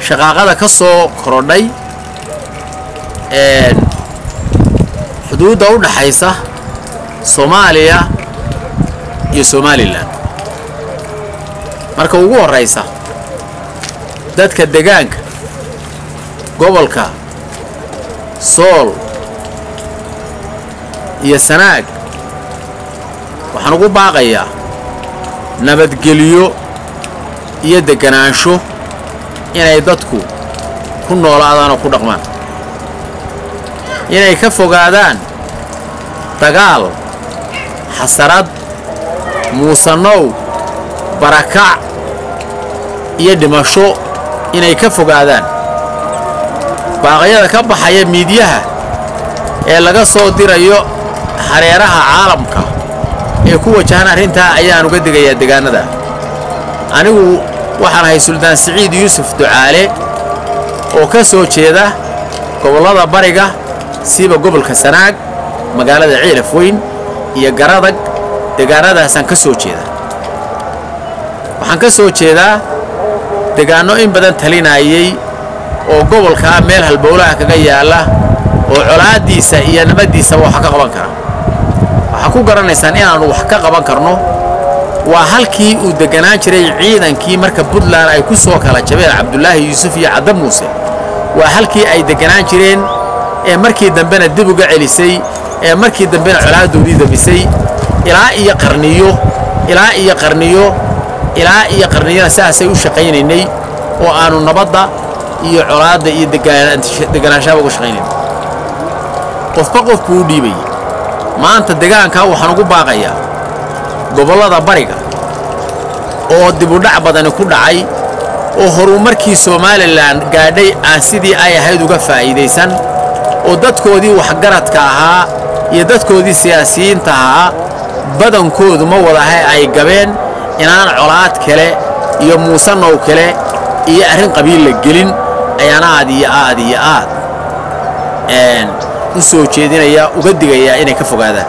shaqaaqada ka soo korodhay xuduudda u dhaxaysa Soomaaliya iyo Somaliland marka ugu horeysa dadka deegaanka gobolka Sool iyo Sanaag waxaan ugu baaqayaa nabadgelyo iyo deganaansho inay dadku ku noolaadaan oo ku dhaqmaan inay ka fogaadaan dagaal xasarad muusanow barakac iyo dhimasho inay ka fogaadaan baaqyada ka baxaya miidiyaha ee laga soo dirayo hareeraha caalamka ee ku wajahan arrinta ayaan uga digayaa deegaanada anigu waxaan ahay Suldaan Siciid Yuusuf Ducaale oo ka soo jeeda gobolada bariga siiba gobolka Sanaag magaalada Ciilaf Weyn iyo Garadag deegaanadaasaan ka soo jeeda waxaan ka soo jeedaa deegaano in badan talinayay oo gobolka meel halbowlaha kaga yaala oo colaadiisa iyo nabadiisa wax ka qaban kara waxa ku garanaysaan inaanu wax ka qaban karno waa halkii uu deganaan jiray ciidankii marka Puntland ay ku soo kala jabeen Cabdullaahi Yuusuf iyo Cadam Muuse waa halkii ay deganaan jireen ee markii dambena dib uga celisay ee markii dambena colaadoodii damisay ilaa iyo qarniyo saasay u shaqeynay oo aanu nabadda iyo colaadda iyo deganaanshaha uga shaqeynay qofba qof buu dhiibay maanta deegaanka waxaan ugu baaqayaa gobolada bariga oo dib u dhac badan ku dhacay oo horumarkii Somaliland gaadhay aan sidii ay ahayd uga faa'iideysan oo dadkoodii wax garadka ahaa iyo dadkoodii siyaasiyiinta ahaa badankoodu ma wadahay ay gabeen inaan colaad kale iyo muusanow kale iyo arrin qabiil la gelin ayaan aad u soo jeedinaya uga digaya inay ka fogaadaan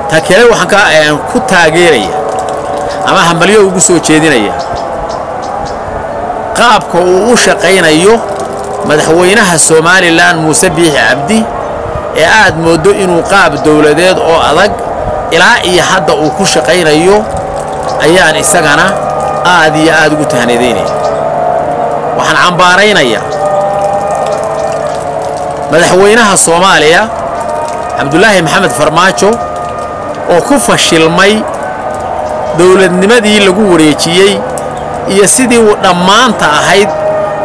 ta kale waxaan ku taageeraya ama hambalyo ugu soo jeedinaya qaabka uu u shaqeynayo madaxweynaha Somaliland Muuse Biixi Cabdi ee aad moodo inuu qaab dawladeed oo adag ilaa iyo hadda uu ku shaqeynayo ayaan isagana aad ugu tahneedeynaya waxaan cambaaraynayaa madaxweynaha Soomaaliya Cabdullaahi Maxamed Farmaajo oo ku fashilmay dawladnimadii lagu wareejiyay iyo sidii uu dhamaanta ahayd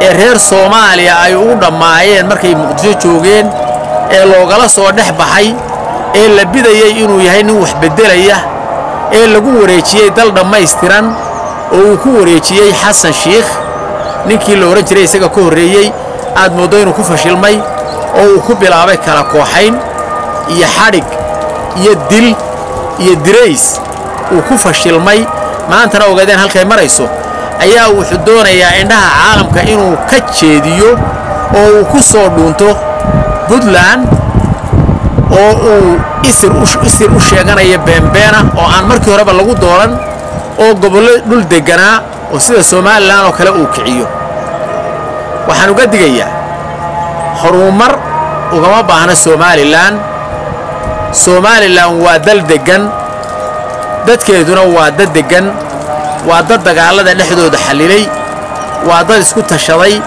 ee reer Soomaaliya ay u dhamaayeen markay Muqdisho joogeen ee loogala soo dhex baxay ee la bidayay inuu yahay nin wax bedelaya ee lagu wareejiyay dal dhameystiran oo uu ku wareejiyay Xasan Sheikh ninkii la oran jiray isaga ka horeeyay aad moodo inuu ku fashilmay oo uu ku bilaabay kala kooxayn iyo xadhig iyo dil iyo dirays uu ku fashilmay maantana ogaadeen halkay marayso ayaa wuxuu doonayaa indhaha caalamka inuu ka jeediyo oo uu ku soo dhuunto Puntland oo uu isir u sheeganaya beenbeena oo aan markii horeba lagu dooran oo gobol dhul deganaa oo sida Somaliland oo kale uu kiciyo waxaan uga digayaa horumar ugama baahna Somaliland waa dal degan dadkeeduna waa dad degan waa dad dagaalada dhexdooda xalilay waa dad isku tashaday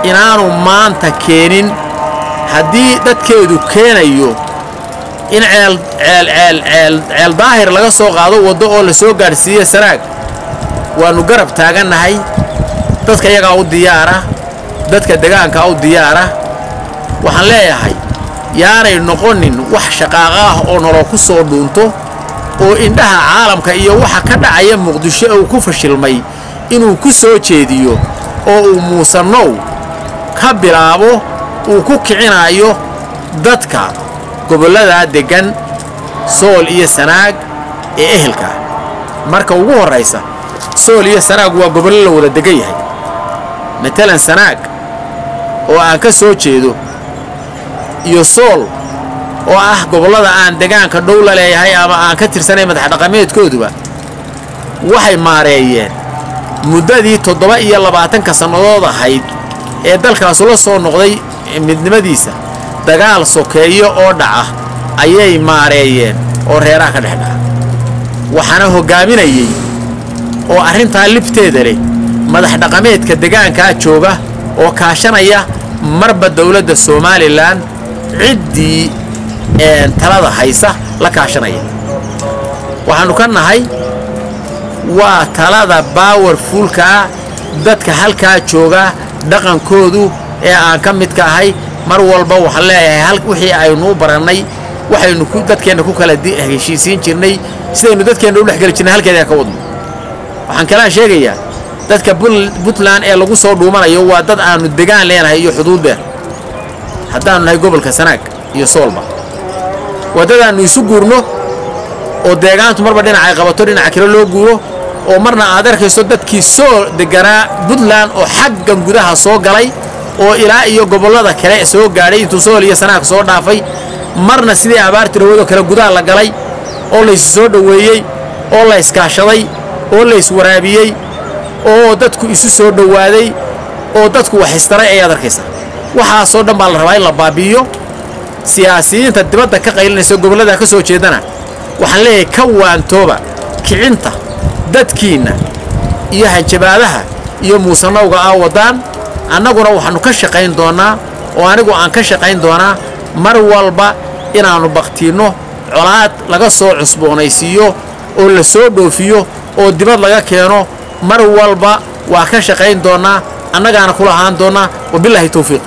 inaanu maanta keenin haddii dadkeedu keenayo in ceel daahir laga soo qaado wado oo la soo gaarsiiyo Sanaag waanu garab taaganahay dadka iyaga u diyaara dadka deegaanka u diyaara waxaan leeyahay yaanay noqonin wax shaqaaqa ah oo nolol ku soo dhuunto oo indhaha caalamka iyo waxa ka dhacaya Muqdisho oo ku fashilmay inuu ku soo jeediyo oo uu muusanow ka bilaabo uu ku kicinayo dadka gobolada degan Sool iyo Sanaag ee ehelka marka ugu horeysa Sool iyo Sanaag waa gobol la wada degan yahay matalan Sanaag oo aan ka soo jeedo iyo Sool oo ah gobolada aan deegaanka dhow la leeyahay ama aan ka tirsanay madax dhaqameedkooduba waxay maareeyeen muddadii 27 sannadood ahayd ee dalkaas la soo noqday midnimadiisa dagaal sokeeyo oo dhaca ayay maareeyeen oo reeraha ka dhexdhaca waxaana hogaaminayay oo arrintaa libteeda leh madax dhaqameedka deegaanka jooga oo kaashanaya marba dawladda Soomaaliland ciddii talada haysa la kaashanaya waxaanu ka nahay waa talada powerfulka dadka halka jooga dhaqankoodu ee aan ka mid ka ahay mar walba waxa leeyahay wixii aynu baranay waxaynu ku dadkeena ku kala heshiisiin jirnay sidaynu dadkeena u dhaxgal jirnay halkeeda ka wadno waxaan kala sheegayaa dadka Puntland ee lagu soo dhuumanayo waa dad aanu deegaan leenahay iyo xuduud dheer haddaan nahay gobolka Sanaag iyo Soolba wadadaanu isu guurno oo deegaantu marba dhinaca ay qabato dhinaca kale loo guuro oo marna aad arkayso dadkii soo deganaa Puntland oo xaggan gudaha soo galay oo ilaa iyo gobolada kale soo gaaray intuu Sool iyo Sanaag soo dhaafay marna sidii abaartii roobada kale gudaha la galay oo la soo dhaweeyay oo la iskaashaday oo la iswaraabiyay oo dadku isu soo dhawaaday oo dadku wax istaray ay arkaysa waxa soo dhan baa la rabaa in la baabiyo siyaasiyiinta dibadda ka qaylinaysa gobolada ka soo jeedana waxaan leeyahay ka waantooba kicinta dadkiina iyo hanjabaadaha iyo muusanowga wadaan annaguna waxaanu ka shaqayn doonaa oo anigu aan ka shaqayn doonaa mar walba inaanu baqtiino colaad laga soo cusboonaysiyo oo la soo dhoofiyo oo dibad laga keeno mar walba waa ka shaqayn doonaa annagaana kula ahaan doonaa wabillahi tawfiiq